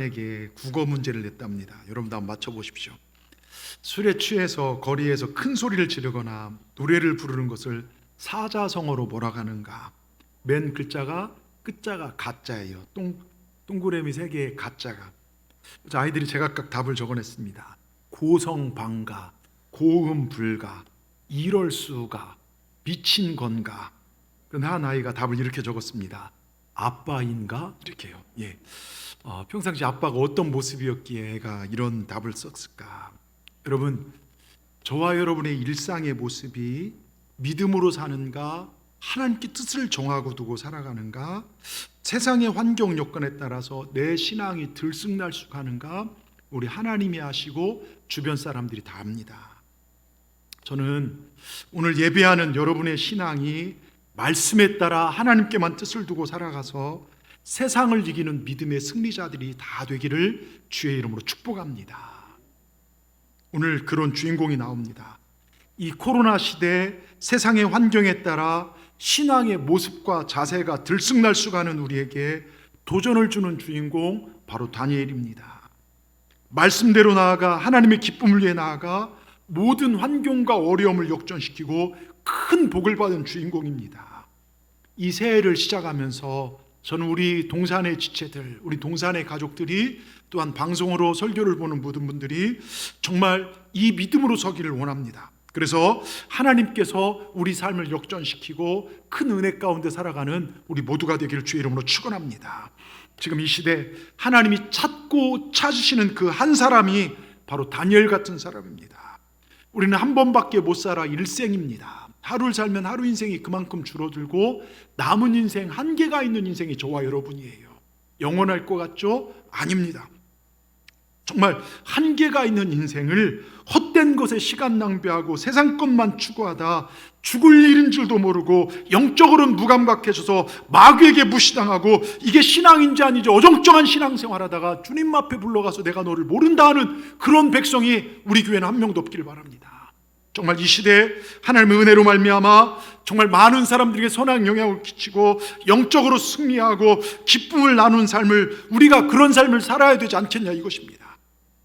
에게 국어 문제를 냈답니다. 여러분도 한번 맞춰보십시오. 술에 취해서 거리에서 큰 소리를 지르거나 노래를 부르는 것을 사자성어로 뭐라 하는가? 맨 글자가 끝자가 가짜예요. 동그라미 3개의 가짜가. 그래서 아이들이 제각각 답을 적어냈습니다. 고성방가, 고음불가, 이럴수가, 미친 건가. 그런데 한 아이가 답을 이렇게 적었습니다. 아빠인가? 이렇게요. 예. 평상시 아빠가 어떤 모습이었기에 애가 이런 답을 썼을까? 여러분, 저와 여러분의 일상의 모습이 믿음으로 사는가, 하나님께 뜻을 정하고 두고 살아가는가, 세상의 환경 여건에 따라서 내 신앙이 들쑥날쑥하는가, 우리 하나님이 아시고 주변 사람들이 다 압니다. 저는 오늘 예배하는 여러분의 신앙이 말씀에 따라 하나님께만 뜻을 두고 살아가서 세상을 이기는 믿음의 승리자들이 다 되기를 주의 이름으로 축복합니다. 오늘 그런 주인공이 나옵니다. 이 코로나 시대 세상의 환경에 따라 신앙의 모습과 자세가 들쑥날쑥하는 우리에게 도전을 주는 주인공 바로 다니엘입니다. 말씀대로 나아가 하나님의 기쁨을 위해 나아가 모든 환경과 어려움을 역전시키고 큰 복을 받은 주인공입니다. 이 새해를 시작하면서 저는 우리 동산의 지체들, 우리 동산의 가족들이 또한 방송으로 설교를 보는 모든 분들이 정말 이 믿음으로 서기를 원합니다. 그래서 하나님께서 우리 삶을 역전시키고 큰 은혜 가운데 살아가는 우리 모두가 되기를 주의 이름으로 축원합니다. 지금 이 시대 하나님이 찾고 찾으시는 그 한 사람이 바로 다니엘 같은 사람입니다. 우리는 한 번밖에 못 살아 일생입니다. 하루를 살면 하루 인생이 그만큼 줄어들고 남은 인생, 한계가 있는 인생이 저와 여러분이에요. 영원할 것 같죠? 아닙니다. 정말 한계가 있는 인생을 헛된 것에 시간 낭비하고 세상 것만 추구하다 죽을 일인 줄도 모르고 영적으로는 무감각해져서 마귀에게 무시당하고 이게 신앙인지 아닌지 어정쩡한 신앙생활하다가 주님 앞에 불러가서 내가 너를 모른다 하는 그런 백성이 우리 교회는 한 명도 없기를 바랍니다. 정말 이 시대에 하나님의 은혜로 말미암아 정말 많은 사람들에게 선한 영향을 끼치고 영적으로 승리하고 기쁨을 나눈 삶을, 우리가 그런 삶을 살아야 되지 않겠냐, 이것입니다.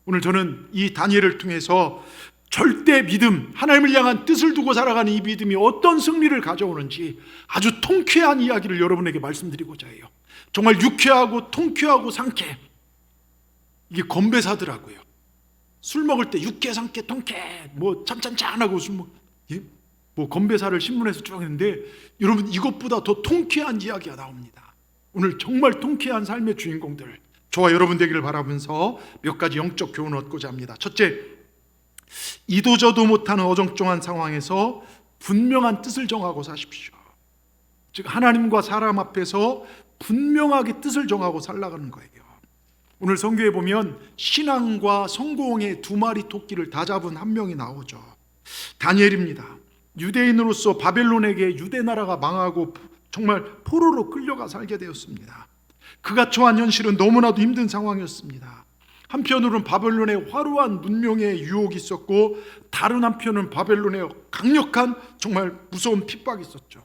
오늘 저는 이 다니엘을 통해서 절대 믿음, 하나님을 향한 뜻을 두고 살아가는 이 믿음이 어떤 승리를 가져오는지 아주 통쾌한 이야기를 여러분에게 말씀드리고자 해요. 정말 유쾌하고 통쾌하고 상쾌, 이게 건배사더라고요. 술 먹을 때 육회, 상쾌, 통쾌, 참짠짠하고 건배사를 신문에서 쭉 했는데, 여러분 이것보다 더 통쾌한 이야기가 나옵니다. 오늘 정말 통쾌한 삶의 주인공들, 저와 여러분 되기를 바라면서 몇 가지 영적 교훈을 얻고자 합니다. 첫째, 이도저도 못하는 어정쩡한 상황에서 분명한 뜻을 정하고 사십시오. 즉 하나님과 사람 앞에서 분명하게 뜻을 정하고 살아가는 거예요. 오늘 성경에 보면 신앙과 성공의 2마리 토끼를 다 잡은 한 명이 나오죠. 다니엘입니다. 유대인으로서 바벨론에게 유대 나라가 망하고 정말 포로로 끌려가 살게 되었습니다. 그가 처한 현실은 너무나도 힘든 상황이었습니다. 한편으로는 바벨론의 화려한 문명의 유혹이 있었고, 다른 한편은 바벨론의 강력한 정말 무서운 핍박이 있었죠.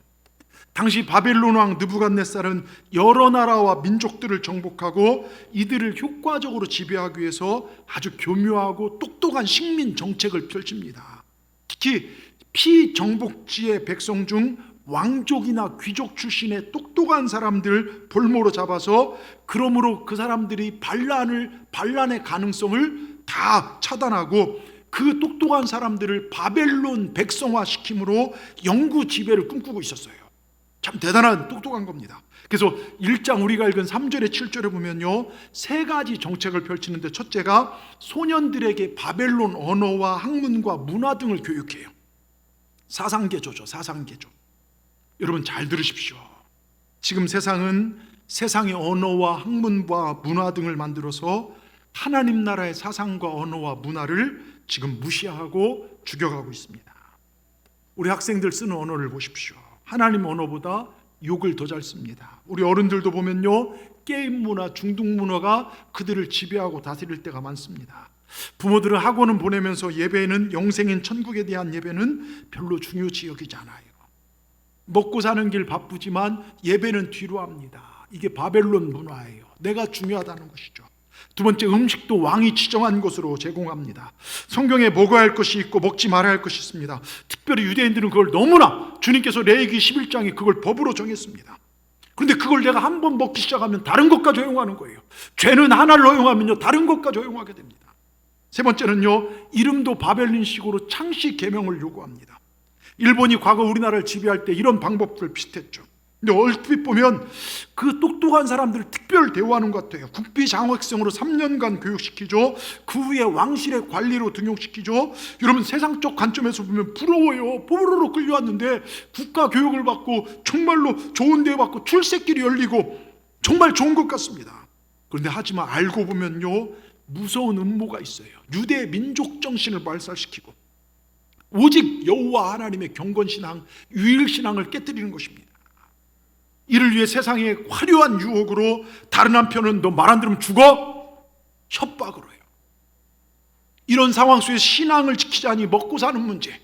당시 바벨론 왕 느부갓네살은 여러 나라와 민족들을 정복하고 이들을 효과적으로 지배하기 위해서 아주 교묘하고 똑똑한 식민 정책을 펼칩니다. 특히 피정복지의 백성 중 왕족이나 귀족 출신의 똑똑한 사람들 볼모로 잡아서, 그러므로 그 사람들이 반란의 가능성을 다 차단하고 그 똑똑한 사람들을 바벨론 백성화 시킴으로 영구 지배를 꿈꾸고 있었어요. 참 대단한 똑똑한 겁니다. 그래서 1장 우리가 읽은 3절에 7절에 보면요, 3가지 정책을 펼치는데, 첫째가 소년들에게 바벨론 언어와 학문과 문화 등을 교육해요. 사상개조죠. 사상개조. 여러분 잘 들으십시오. 지금 세상은 세상의 언어와 학문과 문화 등을 만들어서 하나님 나라의 사상과 언어와 문화를 지금 무시하고 죽여가고 있습니다. 우리 학생들 쓰는 언어를 보십시오. 하나님 언어보다 욕을 더 잘 씁니다. 우리 어른들도 보면요, 게임 문화, 중독 문화가 그들을 지배하고 다스릴 때가 많습니다. 부모들은 학원은 보내면서 예배는, 영생인 천국에 대한 예배는 별로 중요시 여기지 않아요. 먹고 사는 길 바쁘지만 예배는 뒤로 합니다. 이게 바벨론 문화예요. 내가 중요하다는 것이죠. 두 번째, 음식도 왕이 지정한 것으로 제공합니다. 성경에 먹어야 할 것이 있고 먹지 말아야 할 것이 있습니다. 특별히 유대인들은 그걸 너무나, 주님께서 레위기 11장에 그걸 법으로 정했습니다. 그런데 그걸 내가 한번 먹기 시작하면 다른 것까지 허용하는 거예요. 죄는 하나를 허용하면요, 다른 것까지 허용하게 됩니다. 세 번째는요, 이름도 바벨론식으로 창씨 계명을 요구합니다. 일본이 과거 우리나라를 지배할 때 이런 방법들 비슷했죠. 근데 얼핏 보면 그 똑똑한 사람들을 특별 대우하는 것 같아요. 국비 장학생으로 3년간 교육시키죠. 그 후에 왕실의 관리로 등용시키죠. 여러분, 세상적 관점에서 보면 부러워요. 뽀로로 끌려왔는데 국가 교육을 받고 정말로 좋은 대우 받고 출세길이 열리고 정말 좋은 것 같습니다. 그런데 하지만 알고 보면요, 무서운 음모가 있어요. 유대 민족 정신을 발살시키고 오직 여호와 하나님의 경건신앙, 유일신앙을 깨뜨리는 것입니다. 이를 위해 세상의 화려한 유혹으로 다른 한편은 너 말 안 들으면 죽어? 협박으로 해요. 이런 상황 속에 신앙을 지키자니 먹고 사는 문제,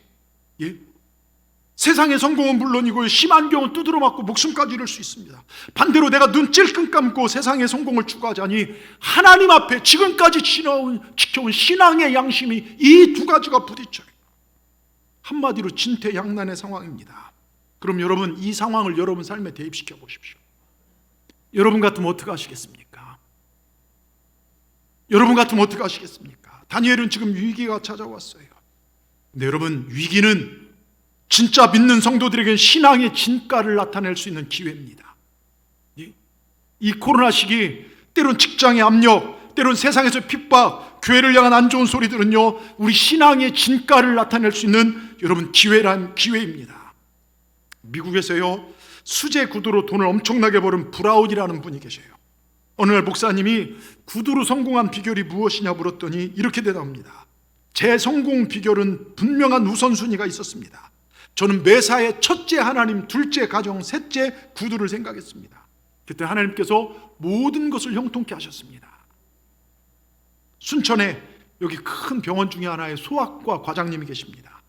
세상의 성공은 물론이고 심한 경우는 두드러 맞고 목숨까지 잃을 수 있습니다. 반대로 내가 눈 찔끔 감고 세상의 성공을 추구하자니 하나님 앞에 지금까지 지켜온 신앙의 양심이 이 두 가지가 부딪혀요. 한마디로 진퇴양난의 상황입니다. 그럼 여러분, 이 상황을 여러분 삶에 대입시켜 보십시오. 여러분 같으면 어떻게 하시겠습니까? 여러분 같으면 어떻게 하시겠습니까? 다니엘은 지금 위기가 찾아왔어요. 근데 여러분, 위기는 진짜 믿는 성도들에게는 신앙의 진가를 나타낼 수 있는 기회입니다. 이 코로나 시기, 때론 직장의 압력, 때론 세상에서 핍박, 교회를 향한 안 좋은 소리들은요, 우리 신앙의 진가를 나타낼 수 있는 여러분 기회입니다. 미국에서요, 수제 구두로 돈을 엄청나게 버는 브라운이라는 분이 계셔요. 어느 날 목사님이 구두로 성공한 비결이 무엇이냐 물었더니 이렇게 대답합니다. 제 성공 비결은 분명한 우선순위가 있었습니다. 저는 매사에 첫째 하나님, 둘째 가정, 셋째 구두를 생각했습니다. 그때 하나님께서 모든 것을 형통케 하셨습니다. 순천에 여기 큰 병원 중에 하나의 소아과 과장님이 계십니다.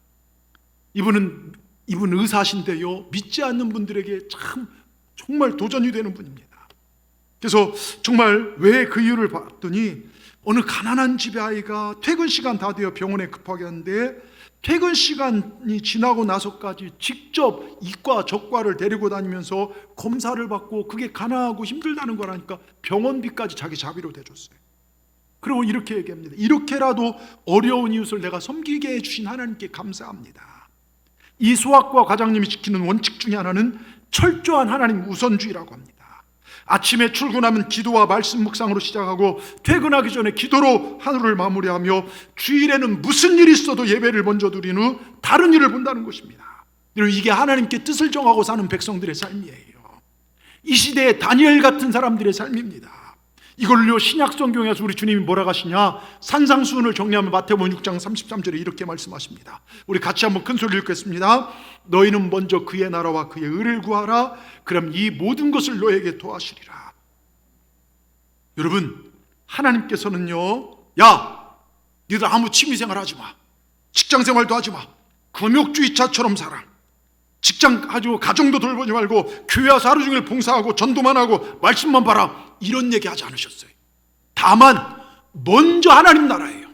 이분 의사신데요, 믿지 않는 분들에게 정말 도전이 되는 분입니다. 그래서 정말 왜 그 이유를 봤더니 어느 가난한 집의 아이가 퇴근 시간 다 되어 병원에 급하게 하는데 퇴근 시간이 지나고 나서까지 직접 이과 저과를 데리고 다니면서 검사를 받고 그게 가난하고 힘들다는 거라니까 병원비까지 자기 자비로 대줬어요. 그리고 이렇게 얘기합니다. 이렇게라도 어려운 이웃을 내가 섬기게 해주신 하나님께 감사합니다. 이 소아과 과장님이 지키는 원칙 중에 하나는 철저한 하나님 우선주의라고 합니다. 아침에 출근하면 기도와 말씀 묵상으로 시작하고 퇴근하기 전에 기도로 하루를 마무리하며 주일에는 무슨 일이 있어도 예배를 먼저 드린 후 다른 일을 본다는 것입니다. 이게 하나님께 뜻을 정하고 사는 백성들의 삶이에요. 이 시대에 다니엘 같은 사람들의 삶입니다. 이걸로 신약 성경에서 우리 주님이 뭐라고 하시냐, 산상수훈을 정리하면 마태복음 6장 33절에 이렇게 말씀하십니다. 우리 같이 한번 큰 소리로 읽겠습니다. 너희는 먼저 그의 나라와 그의 의를 구하라. 그럼 이 모든 것을 너에게 더하시리라. 여러분, 하나님께서는요, 야, 너희들 아무 취미생활 하지 마, 직장생활도 하지 마, 금욕주의자처럼 살아, 직장 가지고 가정도 돌보지 말고 교회 와서 하루 종일 봉사하고 전도만 하고 말씀만 봐라, 이런 얘기 하지 않으셨어요. 다만 먼저 하나님 나라예요.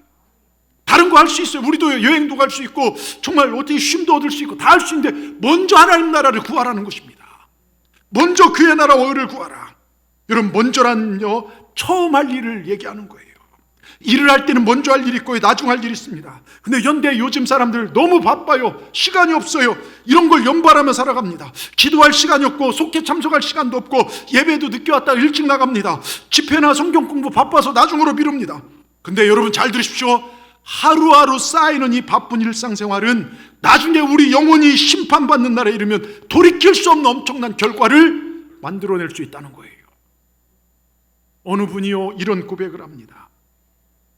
다른 거 할 수 있어요. 우리도 여행도 갈 수 있고 정말 어떻게 쉼도 얻을 수 있고 다 할 수 있는데 먼저 하나님 나라를 구하라는 것입니다. 먼저 그의 나라와 의를 구하라. 여러분, 먼저란요, 처음 할 일을 얘기하는 거예요. 일을 할 때는 먼저 할 일이 있고 나중 할 일이 있습니다. 근데 현대 요즘 사람들 너무 바빠요. 시간이 없어요. 이런 걸 연발하며 살아갑니다. 기도할 시간이 없고 속회 참석할 시간도 없고 예배도 늦게 왔다가 일찍 나갑니다. 집회나 성경 공부 바빠서 나중으로 미룹니다. 근데 여러분 잘 들으십시오. 하루하루 쌓이는 이 바쁜 일상생활은 나중에 우리 영혼이 심판받는 날에 이르면 돌이킬 수 없는 엄청난 결과를 만들어낼 수 있다는 거예요. 어느 분이요, 이런 고백을 합니다.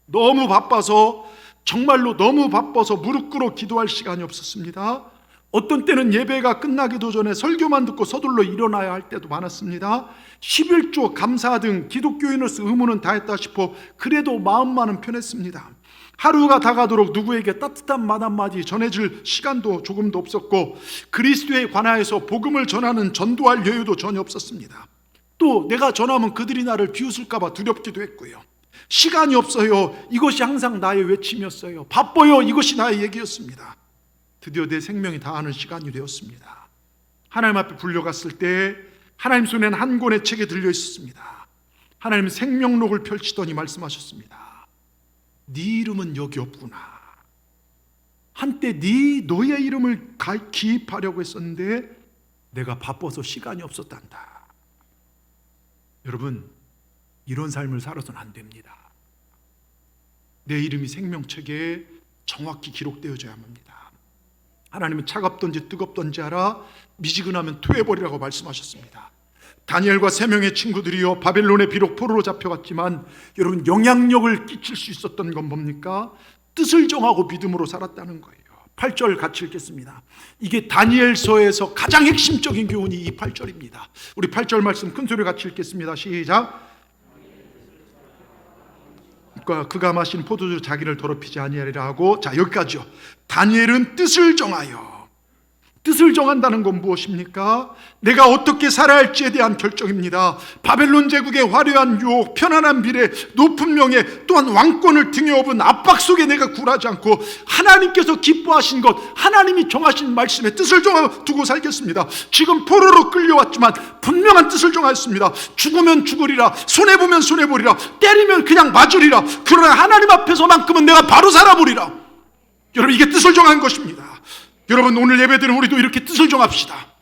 너무 바빠서, 정말로 너무 바빠서 무릎 꿇어 기도할 시간이 없었습니다. 어떤 때는 예배가 끝나기도 전에 설교만 듣고 서둘러 일어나야 할 때도 많았습니다. 11조 감사 등 기독교인으로서 의무는 다했다 싶어 그래도 마음만은 편했습니다. 하루가 다가도록 누구에게 따뜻한 말 한마디 전해줄 시간도 조금도 없었고 그리스도에 관하여서 복음을 전하는 전도할 여유도 전혀 없었습니다. 또 내가 전하면 그들이 나를 비웃을까 봐 두렵기도 했고요. 시간이 없어요. 이것이 항상 나의 외침이었어요. 바빠요. 이것이 나의 얘기였습니다. 드디어 내 생명이 다하는 시간이 되었습니다. 하나님 앞에 불려갔을 때 하나님 손에는 한 권의 책에 들려 있었습니다. 하나님 생명록을 펼치더니 말씀하셨습니다. 네 이름은 여기 없구나. 한때 너의 이름을 기입하려고 했었는데 내가 바빠서 시간이 없었단다. 여러분, 이런 삶을 살아서는 안 됩니다. 내 이름이 생명책에 정확히 기록되어져야 합니다. 하나님은 차갑던지 뜨겁던지 알아 미지근하면 토해버리라고 말씀하셨습니다. 다니엘과 3명의 친구들이요, 바벨론에 비록 포로로 잡혀갔지만 여러분, 영향력을 끼칠 수 있었던 건 뭡니까? 뜻을 정하고 믿음으로 살았다는 거예요. 8절 같이 읽겠습니다. 이게 다니엘서에서 가장 핵심적인 교훈이 이 8절입니다. 우리 8절 말씀 큰소리 같이 읽겠습니다. 시작. 그가 마신 포도주 자기를 더럽히지 아니하리라 하고, 자, 여기까지요. 다니엘은 뜻을 정하여. 뜻을 정한다는 건 무엇입니까? 내가 어떻게 살아야 할지에 대한 결정입니다. 바벨론 제국의 화려한 유혹, 편안한 미래, 높은 명예, 또한 왕권을 등에 업은 압박 속에 내가 굴하지 않고 하나님께서 기뻐하신 것, 하나님이 정하신 말씀에 뜻을 정하고 살겠습니다. 지금 포로로 끌려왔지만 분명한 뜻을 정하였습니다. 죽으면 죽으리라, 손해보면 손해보리라, 때리면 그냥 맞으리라. 그러나 하나님 앞에서만큼은 내가 바로 살아보리라. 여러분, 이게 뜻을 정한 것입니다. 여러분, 오늘 예배드리는 우리도 이렇게 뜻을 정합시다.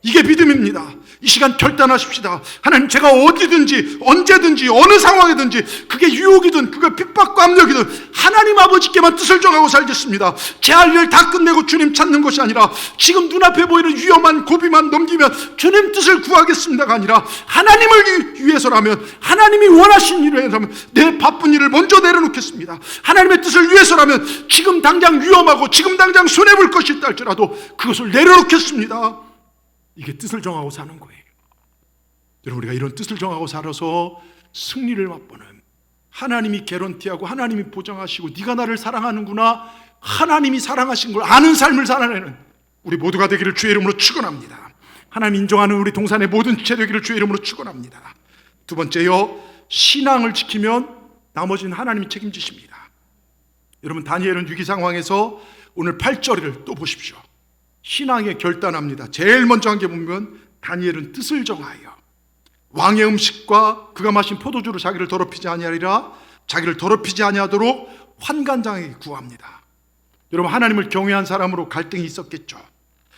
이게 믿음입니다. 이 시간 결단하십시다. 하나님, 제가 어디든지 언제든지 어느 상황이든지, 그게 유혹이든 그게 핍박과 압력이든 하나님 아버지께만 뜻을 정하고 살겠습니다. 제 할 일 다 끝내고 주님 찾는 것이 아니라 지금 눈앞에 보이는 위험한 고비만 넘기면 주님 뜻을 구하겠습니다가 아니라 하나님을 위해서라면, 하나님이 원하신 일을 위해서라면 내 바쁜 일을 먼저 내려놓겠습니다. 하나님의 뜻을 위해서라면 지금 당장 위험하고 지금 당장 손해볼 것이 있다 할지라도 그것을 내려놓겠습니다. 이게 뜻을 정하고 사는 거예요. 여러분, 우리가 이런 뜻을 정하고 살아서 승리를 맛보는, 하나님이 개런티하고 하나님이 보장하시고 네가 나를 사랑하는구나, 하나님이 사랑하신 걸 아는 삶을 살아내는 우리 모두가 되기를 주의 이름으로 축원합니다. 하나님 인정하는 우리 동산의 모든 지체 되기를 주의 이름으로 축원합니다. 두 번째요, 신앙을 지키면 나머지는 하나님이 책임지십니다. 여러분, 다니엘은 위기 상황에서 오늘 8절을 또 보십시오. 신앙에 결단합니다. 제일 먼저 한 게 보면 다니엘은 뜻을 정하여 왕의 음식과 그가 마신 포도주로 자기를 더럽히지 아니하리라, 자기를 더럽히지 아니하도록 환관장에게 구합니다. 여러분, 하나님을 경외한 사람으로 갈등이 있었겠죠.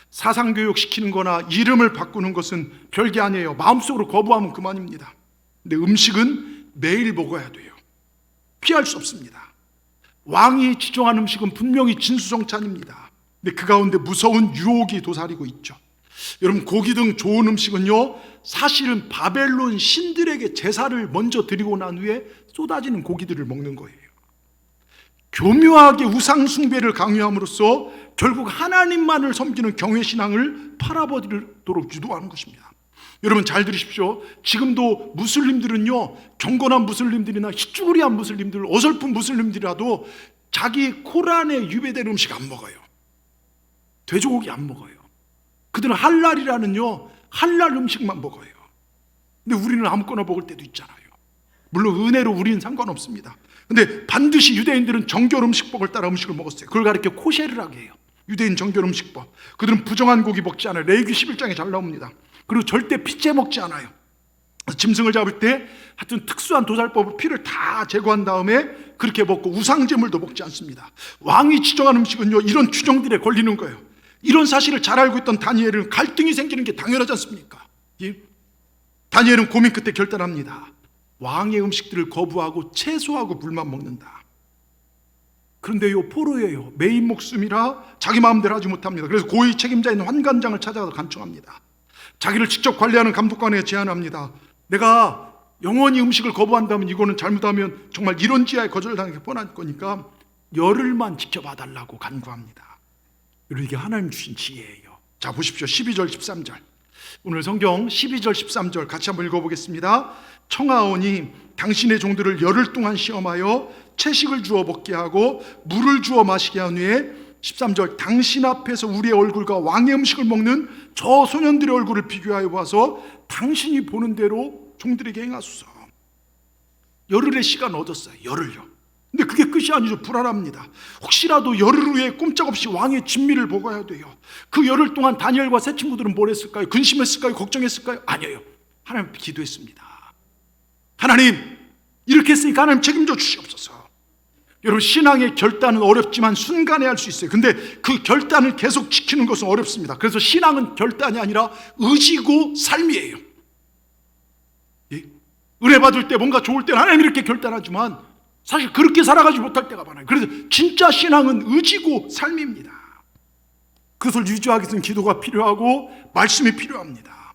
사상교육 시키는 거나 이름을 바꾸는 것은 별게 아니에요. 마음속으로 거부하면 그만입니다. 근데 음식은 매일 먹어야 돼요. 피할 수 없습니다. 왕이 지정한 음식은 분명히 진수성찬입니다. 근데 그 가운데 무서운 유혹이 도사리고 있죠. 여러분, 고기 등 좋은 음식은요, 사실은 바벨론 신들에게 제사를 먼저 드리고 난 후에 쏟아지는 고기들을 먹는 거예요. 교묘하게 우상 숭배를 강요함으로써 결국 하나님만을 섬기는 경외신앙을 팔아버리도록 유도하는 것입니다. 여러분, 잘 들으십시오. 지금도 무슬림들은요, 경건한 무슬림들이나 희쭈그리한 무슬림들, 어설픈 무슬림들이라도 자기 코란에 유배된 음식 안 먹어요. 돼지고기 안 먹어요. 그들은 할랄이라는요, 할랄 음식만 먹어요. 근데 우리는 아무거나 먹을 때도 있잖아요. 물론 은혜로 우리는 상관없습니다. 근데 반드시 유대인들은 정결 음식법을 따라 음식을 먹었어요. 그걸 가리켜 코셰르라고 해요. 유대인 정결 음식법. 그들은 부정한 고기 먹지 않아요. 레위기 11장에 잘 나옵니다. 그리고 절대 피째 먹지 않아요. 짐승을 잡을 때 하여튼 특수한 도살법으로 피를 다 제거한 다음에 그렇게 먹고, 우상제물도 먹지 않습니다. 왕이 지정한 음식은요, 이런 규정들에 걸리는 거예요. 이런 사실을 잘 알고 있던 다니엘은 갈등이 생기는 게 당연하지 않습니까? 예? 다니엘은 고민 끝에 결단합니다. 왕의 음식들을 거부하고 채소하고 물만 먹는다. 그런데 요 포로예요. 메인 목숨이라 자기 마음대로 하지 못합니다. 그래서 고위 책임자 있는 환관장을 찾아가서 간청합니다. 자기를 직접 관리하는 감독관에 제안합니다. 내가 영원히 음식을 거부한다면, 이거는 잘못하면 정말 이런 지하에 거절당하게 뻔할 거니까 열흘만 지켜봐 달라고 간구합니다. 여러분, 이게 하나님 주신 지혜예요. 자, 보십시오. 12절 13절. 오늘 성경 12절 13절 같이 한번 읽어보겠습니다. 청하오니 당신의 종들을 열흘 동안 시험하여 채식을 주어 먹게 하고 물을 주어 마시게 한 후에 13절, 당신 앞에서 우리의 얼굴과 왕의 음식을 먹는 저 소년들의 얼굴을 비교하여 봐서 당신이 보는 대로 종들에게 행하소서. 열흘의 시간 얻었어요. 열흘요. 근데 그게 끝이 아니죠. 불안합니다. 혹시라도 열흘 후에 꼼짝없이 왕의 진미를 보고야 돼요. 그 열흘 동안 다니엘과 세 친구들은 뭘 했을까요? 근심했을까요? 걱정했을까요? 아니에요. 하나님 앞에 기도했습니다. 하나님, 이렇게 했으니까 하나님 책임져 주시옵소서. 여러분, 신앙의 결단은 어렵지만 순간에 할 수 있어요. 근데 그 결단을 계속 지키는 것은 어렵습니다. 그래서 신앙은 결단이 아니라 의지고 삶이에요. 예? 은혜 받을 때 뭔가 좋을 때는 하나님 이렇게 결단하지만 사실 그렇게 살아가지 못할 때가 많아요. 그래서 진짜 신앙은 의지고 삶입니다. 그것을 유지하기 위해서는 기도가 필요하고 말씀이 필요합니다.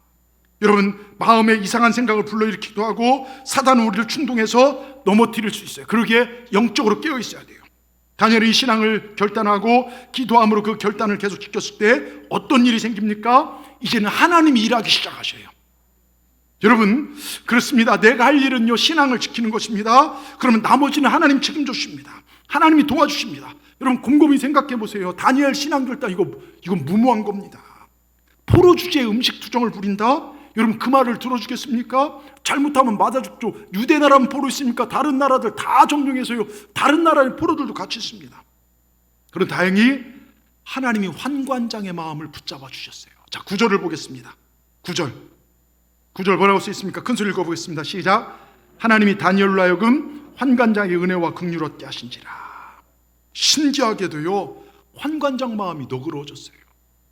여러분, 마음에 이상한 생각을 불러일으키기도 하고 사단은 우리를 충동해서 넘어뜨릴 수 있어요. 그러기에 영적으로 깨어 있어야 돼요. 다니엘이 신앙을 결단하고 기도함으로 그 결단을 계속 지켰을 때 어떤 일이 생깁니까? 이제는 하나님이 일하기 시작하셔요. 여러분, 그렇습니다. 내가 할 일은요, 신앙을 지키는 것입니다. 그러면 나머지는 하나님 책임져 주십니다. 하나님이 도와주십니다. 여러분, 곰곰이 생각해 보세요. 다니엘 신앙 결단, 이건 무모한 겁니다. 포로 주제에 음식 투정을 부린다? 여러분, 그 말을 들어주겠습니까? 잘못하면 맞아 죽죠. 유대 나라는 포로 있습니까? 다른 나라들 다 정령해서요, 다른 나라의 포로들도 같이 있습니다. 그럼 다행히 하나님이 환관장의 마음을 붙잡아 주셨어요. 자, 9절을 보겠습니다. 9절 뭐라고 써 있습니까? 큰 소리 읽어보겠습니다. 시작. 하나님이 다니엘로 하여금 환관장의 은혜와 긍휼을 얻게 하신지라. 신기하게도요, 환관장 마음이 너그러워졌어요.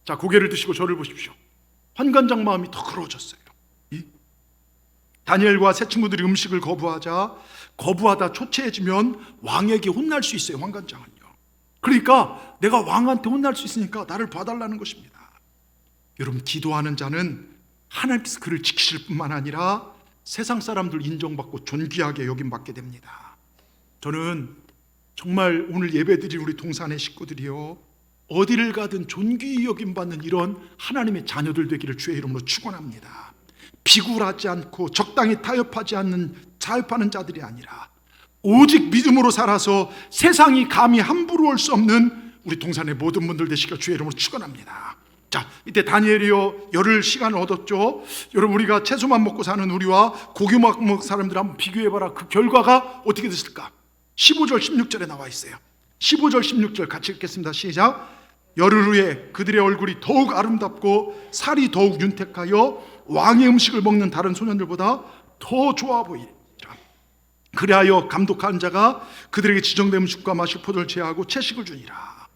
자, 고개를 드시고 저를 보십시오. 환관장 마음이 더 그러워졌어요. 다니엘과 세 친구들이 음식을 거부하다 초췌해지면 왕에게 혼날 수 있어요. 환관장은요. 그러니까 내가 왕한테 혼날 수 있으니까 나를 봐달라는 것입니다. 여러분, 기도하는 자는 하나님께서 그를 지키실 뿐만 아니라 세상 사람들 인정받고 존귀하게 여김받게 됩니다. 저는 정말 오늘 예배드린 우리 동산의 식구들이요, 어디를 가든 존귀히 여김받는 이런 하나님의 자녀들 되기를 주의 이름으로 축원합니다. 비굴하지 않고 적당히 타협하는 자들이 아니라 오직 믿음으로 살아서 세상이 감히 함부로 올 수 없는 우리 동산의 모든 분들 되시기를 주의 이름으로 축원합니다. 자, 이때 다니엘이요, 열흘 시간을 얻었죠. 여러분, 우리가 채소만 먹고 사는 우리와 고기만 먹는 사람들 한번 비교해봐라. 그 결과가 어떻게 됐을까? 15절 16절에 나와 있어요. 15절 16절 같이 읽겠습니다. 시작. 열흘 후에 그들의 얼굴이 더욱 아름답고 살이 더욱 윤택하여 왕의 음식을 먹는 다른 소년들보다 더 좋아 보이리라. 그리하여 감독한 자가 그들에게 지정된 음식과 마실 포도를 제하고 채식을 주니라.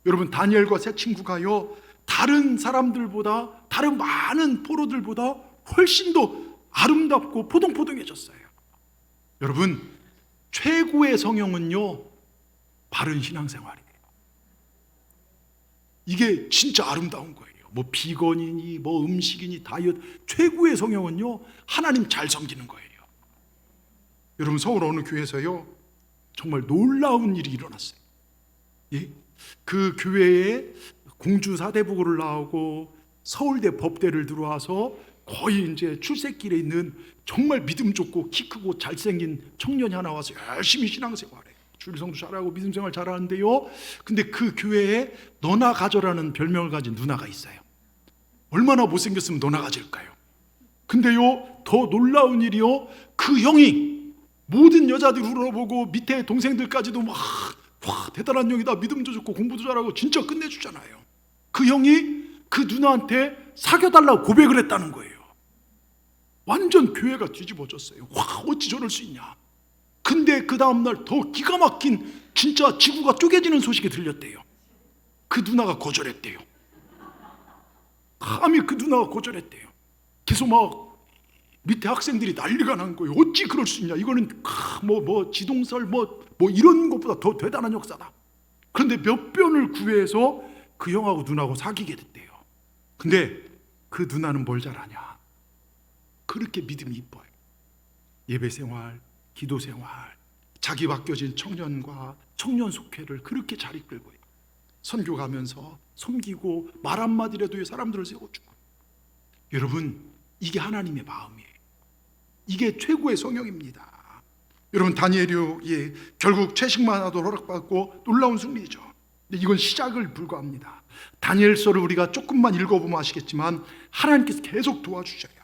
여러분, 다니엘과 세 친구가요, 다른 사람들보다, 다른 많은 포로들보다 훨씬 더 아름답고 포동포동해졌어요. 여러분, 최고의 성형은요, 바른 신앙생활이에요. 이게 진짜 아름다운 거예요. 뭐 비건이니 뭐 음식이니 다이어트, 최고의 성형은요, 하나님 잘 섬기는 거예요. 여러분, 서울 어느 교회에서요, 정말 놀라운 일이 일어났어요. 예? 그 교회에 공주 사대부고를 나오고 서울대 법대를 들어와서 거의 이제 출세길에 있는 정말 믿음 좋고 키 크고 잘생긴 청년이 하나 와서 열심히 신앙생활해. 주일성도 잘하고 믿음생활 잘하는데요, 근데 그 교회에 너나 가져라는 별명을 가진 누나가 있어요. 얼마나 못생겼으면 너나 가질까요? 근데요, 더 놀라운 일이요, 그 형이 모든 여자들 우러보고 밑에 동생들까지도 막, 와, 대단한 형이다, 믿음도 좋고 공부도 잘하고 진짜 끝내주잖아요. 그 형이 그 누나한테 사귀어달라고 고백을 했다는 거예요. 완전 교회가 뒤집어졌어요. 와, 어찌 저럴 수 있냐. 근데 그 다음날 더 기가 막힌 진짜 지구가 쪼개지는 소식이 들렸대요. 그 누나가 거절했대요. 감히 그 누나가 거절했대요. 계속 막 밑에 학생들이 난리가 난 거예요. 어찌 그럴 수 있냐. 이거는 지동설 뭐 이런 것보다 더 대단한 역사다. 그런데 몇 번을 구해서 그 형하고 누나하고 사귀게 됐대요. 근데 그 누나는 뭘 잘하냐. 그렇게 믿음이 이뻐요. 예배생활, 기도생활, 자기 맡겨진 청년과 청년 속회를 그렇게 잘 이끌고요. 선교 가면서 섬기고 말 한마디라도 사람들을 세워주고. 여러분, 이게 하나님의 마음이에요. 이게 최고의 성령입니다. 여러분, 다니엘이 결국 채식만 하도록 허락받고 놀라운 승리죠. 근데 이건 시작을 불과합니다. 다니엘서를 우리가 조금만 읽어보면 아시겠지만 하나님께서 계속 도와주셔요.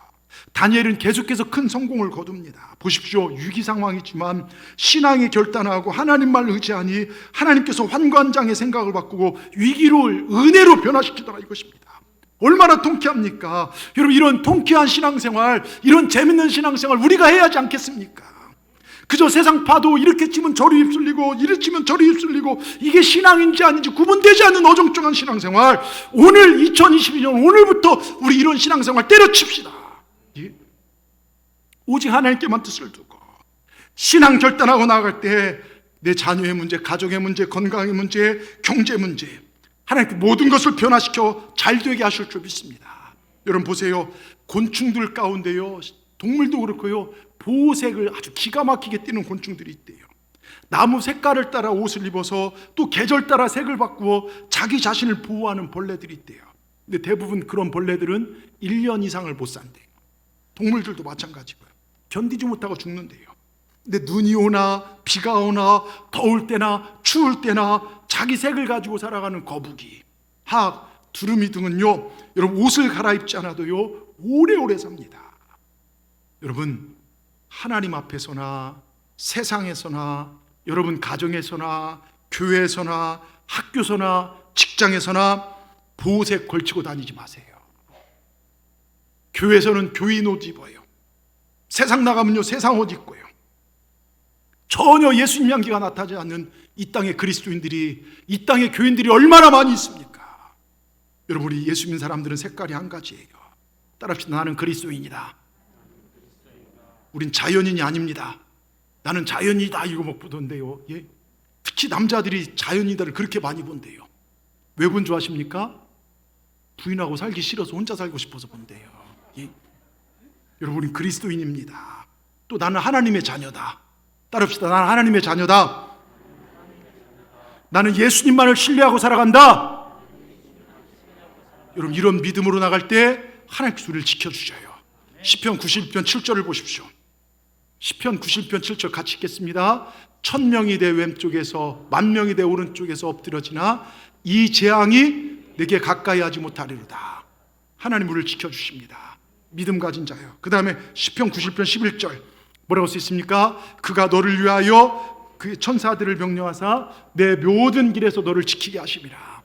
다니엘은 계속해서 큰 성공을 거둡니다. 보십시오. 위기 상황이지만 신앙이 결단하고 하나님만 의지하니 하나님께서 환관장의 생각을 바꾸고 위기를 은혜로 변화시키더라 이것입니다. 얼마나 통쾌합니까? 여러분, 이런 통쾌한 신앙생활, 이런 재밌는 신앙생활 우리가 해야 하지 않겠습니까? 그저 세상 파도 이렇게 치면 저리 휩쓸리고 이렇게 치면 저리 휩쓸리고 이게 신앙인지 아닌지 구분되지 않는 어정쩡한 신앙생활, 오늘 2022년 오늘부터 우리 이런 신앙생활 때려칩시다. 예? 오직 하나님께만 뜻을 두고 신앙 결단하고 나아갈 때 내 자녀의 문제, 가족의 문제, 건강의 문제, 경제 문제, 하나님께 모든 것을 변화시켜 잘 되게 하실 줄 믿습니다. 여러분 보세요. 곤충들 가운데요, 동물도 그렇고요, 보호색을 아주 기가 막히게 띠는 곤충들이 있대요. 나무 색깔을 따라 옷을 입어서 또 계절 따라 색을 바꾸어 자기 자신을 보호하는 벌레들이 있대요. 근데 대부분 그런 벌레들은 1년 이상을 못 산대요. 동물들도 마찬가지고요. 견디지 못하고 죽는데요. 근데 눈이 오나 비가 오나 더울 때나 추울 때나 자기 색을 가지고 살아가는 거북이, 학, 두루미 등은요, 여러분 옷을 갈아입지 않아도요 오래오래 삽니다. 여러분, 하나님 앞에서나 세상에서나 여러분 가정에서나 교회에서나 학교에서나 직장에서나 보호색 걸치고 다니지 마세요. 교회에서는 교인 옷 입어요. 세상 나가면요 세상 옷 입고요. 전혀 예수님 향기가 나타나지 않는 이 땅의 그리스도인들이, 이 땅의 교인들이 얼마나 많이 있습니까? 여러분, 우리 예수 믿는 사람들은 색깔이 한 가지예요. 따라합시다. 나는 그리스도인이다. 우린 자연인이 아닙니다. 나는 자연이다 이거 막 보던데요. 예? 특히 남자들이 자연이다를 그렇게 많이 본대요. 왜 본 줄 아십니까? 부인하고 살기 싫어서 혼자 살고 싶어서 본대요. 예? 여러분, 우린 그리스도인입니다. 또 나는 하나님의 자녀다. 따릅시다. 나는 하나님의 자녀다. 나는 예수님만을 신뢰하고 살아간다. 여러분, 이런 믿음으로 나갈 때 하나님께서 우리를 지켜주셔요. 시편 91편 7절을 보십시오. 시편 91편 7절 같이 읽겠습니다. 1000명이 내 왼쪽에서 10,000명이 내 오른쪽에서 엎드러지나 이 재앙이 내게 가까이 하지 못하리로다. 하나님 우리를 지켜주십니다. 믿음 가진 자요. 그 다음에 시편 91편 11절 뭐라고 써 있습니까? 그가 너를 위하여 그 천사들을 명령하사 내 모든 길에서 너를 지키게 하심이라.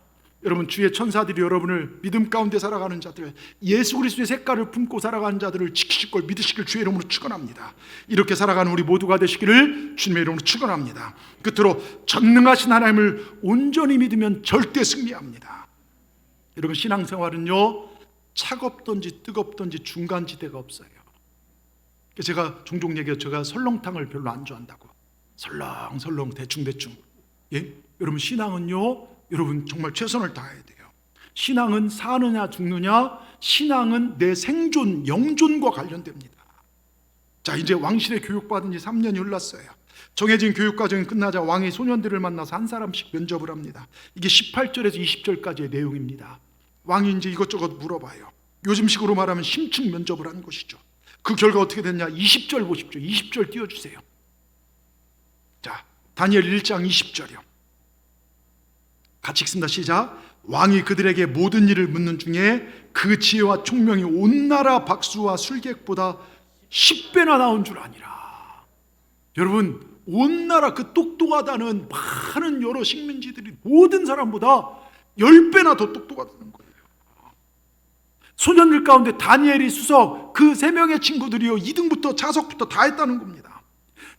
여러분, 주의 천사들이 여러분을 믿음 가운데 살아가는 자들, 예수 그리스도의 색깔을 품고 살아가는 자들을 지키실 걸 믿으시길 주의 이름으로 축원합니다. 이렇게 살아가는 우리 모두가 되시기를 주님의 이름으로 축원합니다. 끝으로 전능하신 하나님을 온전히 믿으면 절대 승리합니다. 여러분, 신앙생활은요 차갑던지 뜨겁던지 중간지대가 없어요. 제가 종종 얘기해요. 제가 설렁탕을 별로 안 좋아한다고. 설렁설렁 대충대충. 예? 여러분, 신앙은요 여러분 정말 최선을 다해야 돼요. 신앙은 사느냐 죽느냐, 신앙은 내 생존, 영존과 관련됩니다. 자, 이제 왕실에 교육받은 지 3년이 흘렀어요. 정해진 교육과정이 끝나자 왕이 소년들을 만나서 한 사람씩 면접을 합니다. 이게 18절에서 20절까지의 내용입니다. 왕이 이제 이것저것 물어봐요. 요즘식으로 말하면 심층 면접을 한 것이죠. 그 결과 어떻게 됐냐? 20절 보십시오. 20절 띄워주세요. 자, 다니엘 1장 20절이요. 같이 읽습니다. 시작. 왕이 그들에게 모든 일을 묻는 중에 그 지혜와 총명이 온 나라 박수와 술객보다 10배나 나온 줄 아니라. 여러분, 온 나라 그 똑똑하다는 많은 여러 식민지들이 모든 사람보다 10배나 더 똑똑하다는 거예요. 소년들 가운데 다니엘이 수석, 그 3명의 친구들이요 2등부터 자석부터 다 했다는 겁니다.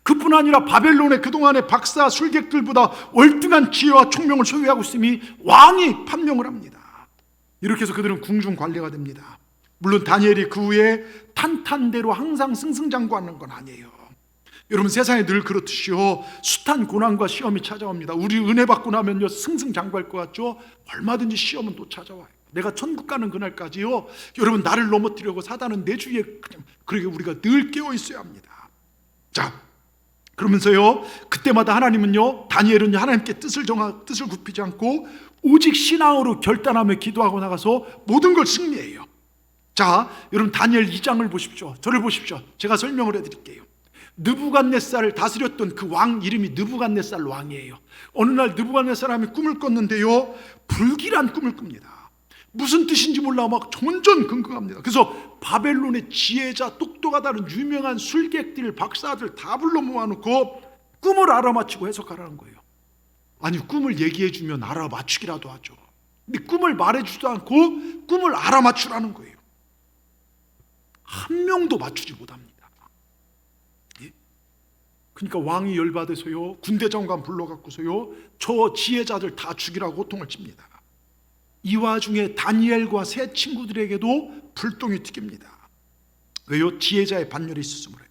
그뿐 아니라 바벨론의 그동안의 박사 술객들보다 월등한 지혜와 총명을 소유하고 있음이 왕이 판명을 합니다. 이렇게 해서 그들은 궁중 관리가 됩니다. 물론 다니엘이 그 후에 탄탄대로 항상 승승장구하는 건 아니에요. 여러분, 세상에 늘 그렇듯이요 숱한 고난과 시험이 찾아옵니다. 우리 은혜 받고 나면요 승승장구할 것 같죠? 얼마든지 시험은 또 찾아와요. 내가 천국 가는 그날까지요 여러분, 나를 넘어뜨리려고 사단은 내 주위에 그냥, 그러게 우리가 늘 깨어 있어야 합니다. 자, 그러면서요 그때마다 하나님은요 다니엘은 하나님께 뜻을 굽히지 않고 오직 신앙으로 결단하며 기도하고 나가서 모든 걸 승리해요. 자, 여러분 다니엘 2장을 보십시오. 저를 보십시오. 제가 설명을 해드릴게요. 느부갓네살을 다스렸던 그 왕 이름이 느부갓네살 왕이에요. 어느 날 느부갓네살 하면 꿈을 꿨는데요 불길한 꿈을 꿉니다. 무슨 뜻인지 몰라 막 전전긍긍합니다. 그래서 바벨론의 지혜자, 똑똑하다는 유명한 술객들, 박사들 다 불러 모아놓고 꿈을 알아맞히고 해석하라는 거예요. 아니, 꿈을 얘기해주면 알아맞추기라도 하죠. 근데 꿈을 말해주지도 않고 꿈을 알아맞추라는 거예요. 한 명도 맞추지 못합니다. 예? 그러니까 왕이 열받아서요, 군대 장관 불러갖고서요, 저 지혜자들 다 죽이라고 호통을 칩니다. 이 와중에 다니엘과 세 친구들에게도 불똥이 튀깁니다. 왜요? 지혜자의 반열에 있었으므로 해요.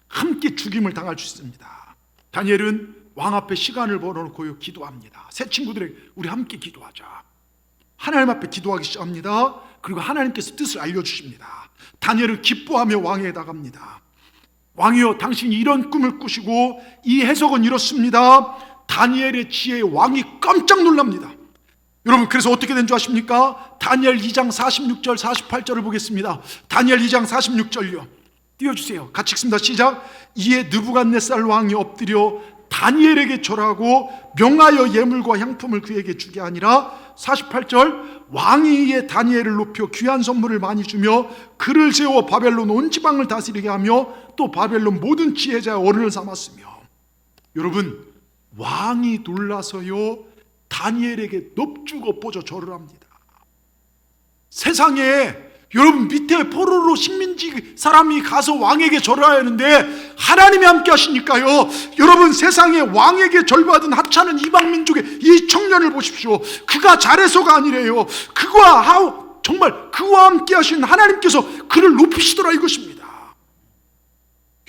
함께 죽임을 당할 수 있습니다. 다니엘은 왕 앞에 시간을 벌어놓고 기도합니다. 세 친구들에게 우리 함께 기도하자. 하나님 앞에 기도하기 시작합니다. 그리고 하나님께서 뜻을 알려주십니다. 다니엘은 기뻐하며 왕에게 나갑니다. 왕이여, 당신이 이런 꿈을 꾸시고 이 해석은 이렇습니다. 다니엘의 지혜에 왕이 깜짝 놀랍니다. 여러분, 그래서 어떻게 된 줄 아십니까? 다니엘 2장 46절 48절을 보겠습니다. 다니엘 2장 46절요. 띄워주세요. 같이 읽습니다. 시작. 이에 느부갓네살 왕이 엎드려 다니엘에게 절하고 명하여 예물과 향품을 그에게 주게 하니라. 48절. 왕이 이에 다니엘을 높여 귀한 선물을 많이 주며 그를 세워 바벨론 온 지방을 다스리게 하며 또 바벨론 모든 지혜자의 어른을 삼았으며. 여러분, 왕이 놀라서요 다니엘에게 넙죽 엎어져 절을 합니다. 세상에 여러분, 밑에 포로로 식민지 사람이 가서 왕에게 절을 하는데 하나님이 함께 하시니까요. 여러분, 세상에 왕에게 절받은 하찮은 이방 민족의 이 청년을 보십시오. 그가 잘해서가 아니래요. 정말 그와 함께 하신 하나님께서 그를 높이시더라, 이것입니다.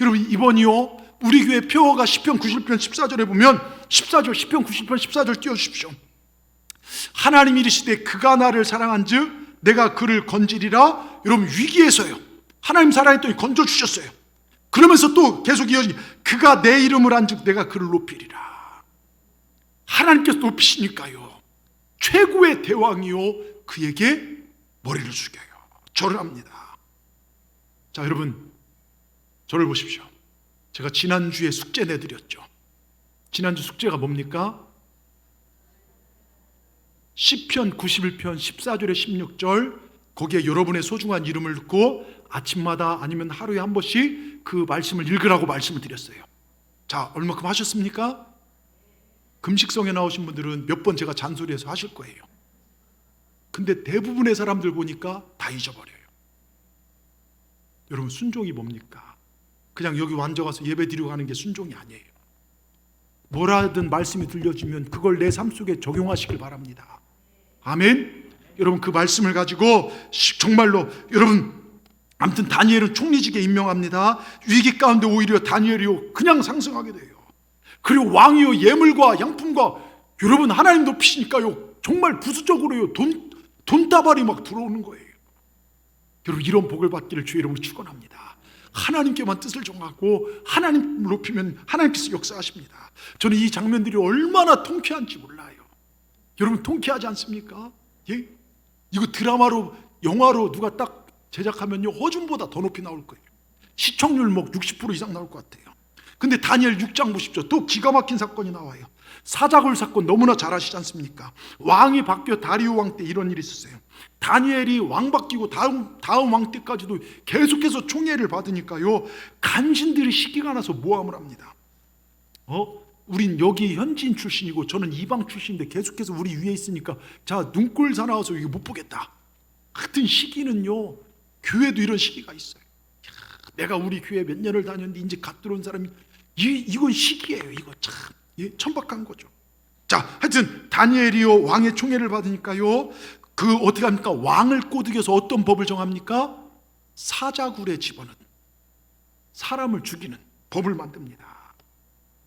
여러분, 이번이요 우리 교회 표어가 시편 90편 14절에 보면 14절, 시편 90편 14절 띄워주십시오. 하나님이 이르시되 그가 나를 사랑한즉 내가 그를 건지리라. 여러분, 위기에서요 하나님 사랑했더니 건져주셨어요. 그러면서 또 계속 이어지니 그가 내 이름을 한즉 내가 그를 높이리라. 하나님께서 높이시니까요 최고의 대왕이요 그에게 머리를 숙여요. 절을 합니다. 자, 여러분, 저를 보십시오. 제가 지난주에 숙제 내드렸죠. 지난주 숙제가 뭡니까? 시편 91편 14절에 16절, 거기에 여러분의 소중한 이름을 넣고 아침마다 아니면 하루에 한 번씩 그 말씀을 읽으라고 말씀을 드렸어요. 자, 얼마큼 하셨습니까? 금식성에 나오신 분들은 몇 번 제가 잔소리해서 하실 거예요. 근데 대부분의 사람들 보니까 다 잊어버려요. 여러분, 순종이 뭡니까? 그냥 여기 앉아가서 예배 드리고 가는 게 순종이 아니에요. 뭐라든 말씀이 들려주면 그걸 내 삶 속에 적용하시길 바랍니다. 아멘. 여러분, 그 말씀을 가지고 정말로 여러분, 아무튼 다니엘은 총리직에 임명합니다. 위기 가운데 오히려 다니엘이요 그냥 상승하게 돼요. 그리고 왕이요 예물과 양품과 여러분 하나님 높이시니까요 정말 부수적으로요 돈다발이 막 들어오는 거예요. 여러분, 이런 복을 받기를 주의 이름으로 축원합니다. 하나님께만 뜻을 정하고 하나님 높이면 하나님께서 역사하십니다. 저는 이 장면들이 얼마나 통쾌한지 몰라요. 여러분, 통쾌하지 않습니까? 예? 이거 드라마로, 영화로 누가 딱 제작하면요 허준보다 더 높이 나올 거예요. 시청률 60% 이상 나올 것 같아요. 근데 다니엘 6장 보십시오. 또 기가 막힌 사건이 나와요. 사자굴 사건 너무나 잘 아시지 않습니까? 왕이 바뀌어 다리오 왕 때 이런 일이 있었어요. 다니엘이 왕 바뀌고 다음 왕 때까지도 계속해서 총애를 받으니까요 간신들이 시기가 나서 모함을 합니다. 우린 여기 현지인 출신이고 저는 이방 출신인데 계속해서 우리 위에 있으니까 자, 눈꼴 사나워서 이거 못 보겠다. 하여튼 시기는요 교회도 이런 시기가 있어요. 내가 우리 교회 몇 년을 다녔는데 이제 갓 들어온 사람이 이건 시기예요. 이거 참 천박한 거죠. 자, 하여튼 다니엘이요 왕의 총애를 받으니까요 그 어떻게 합니까? 왕을 꼬드겨서 어떤 법을 정합니까? 사자굴에 집어넣는, 사람을 죽이는 법을 만듭니다.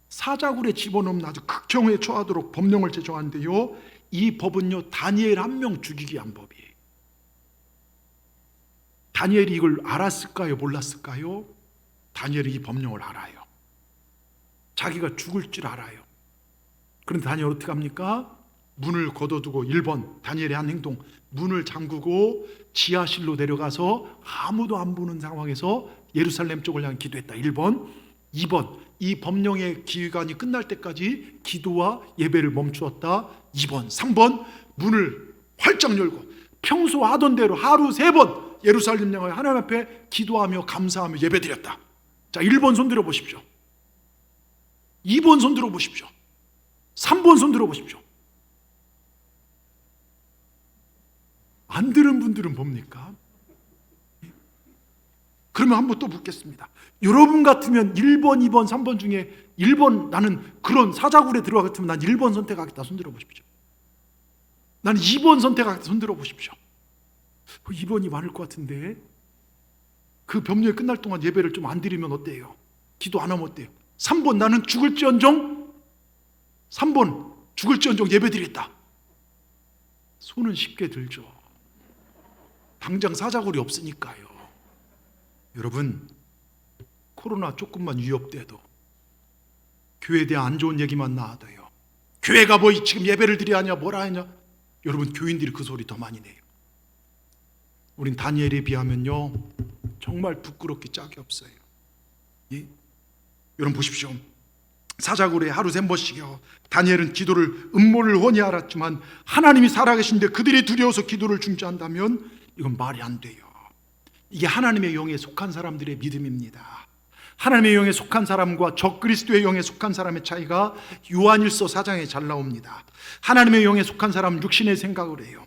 사자굴에 집어넣으면 아주 극형에 처하도록 법령을 제정하는데요 이 법은요 다니엘 한 명 죽이기 한 법이에요. 다니엘이 이걸 알았을까요? 몰랐을까요? 다니엘이 이 법령을 알아요. 자기가 죽을 줄 알아요. 그런데 다니엘 어떻게 합니까? 문을 걷어두고 1번 다니엘의 한 행동, 문을 잠그고 지하실로 내려가서 아무도 안 보는 상황에서 예루살렘 쪽을 향해 기도했다. 1번. 2번, 이 법령의 기간이 끝날 때까지 기도와 예배를 멈추었다. 2번. 3번, 문을 활짝 열고 평소 하던 대로 하루 3번 예루살렘 향하여 하나님 앞에 기도하며 감사하며 예배드렸다. 자, 1번 손 들어 보십시오. 2번 손 들어 보십시오. 3번 손 들어 보십시오. 안 들은 분들은 뭡니까? 그러면 한번 또 묻겠습니다. 여러분 같으면 1번, 2번, 3번 중에 1번, 나는 그런 사자굴에 들어가겠으면 난 1번 선택하겠다. 손 들어 보십시오. 나는 2번 선택하겠다. 손 들어 보십시오. 2번이 많을 것 같은데 그 법령이 끝날 동안 예배를 좀 안 드리면 어때요? 기도 안 하면 어때요? 3번, 나는 죽을지언정 3번 죽을지언정 예배 드리겠다. 손은 쉽게 들죠. 당장 사자굴이 없으니까요. 여러분, 코로나 조금만 위협돼도 교회에 대한 안 좋은 얘기만 나와도요, 교회가 뭐 지금 예배를 드려야 하냐 뭐라 하냐, 여러분 교인들이 그 소리 더 많이 내요. 우린 다니엘에 비하면요 정말 부끄럽기 짝이 없어요. 예? 여러분 보십시오. 사자굴에 하루 3번씩이요 다니엘은 기도를 음모를 훤히 알았지만 하나님이 살아계신데 그들이 두려워서 기도를 중지한다면 이건 말이 안 돼요. 이게 하나님의 영에 속한 사람들의 믿음입니다. 하나님의 영에 속한 사람과 적그리스도의 영에 속한 사람의 차이가 요한일서 4장에 잘 나옵니다. 하나님의 영에 속한 사람은 육신의 생각을 해요.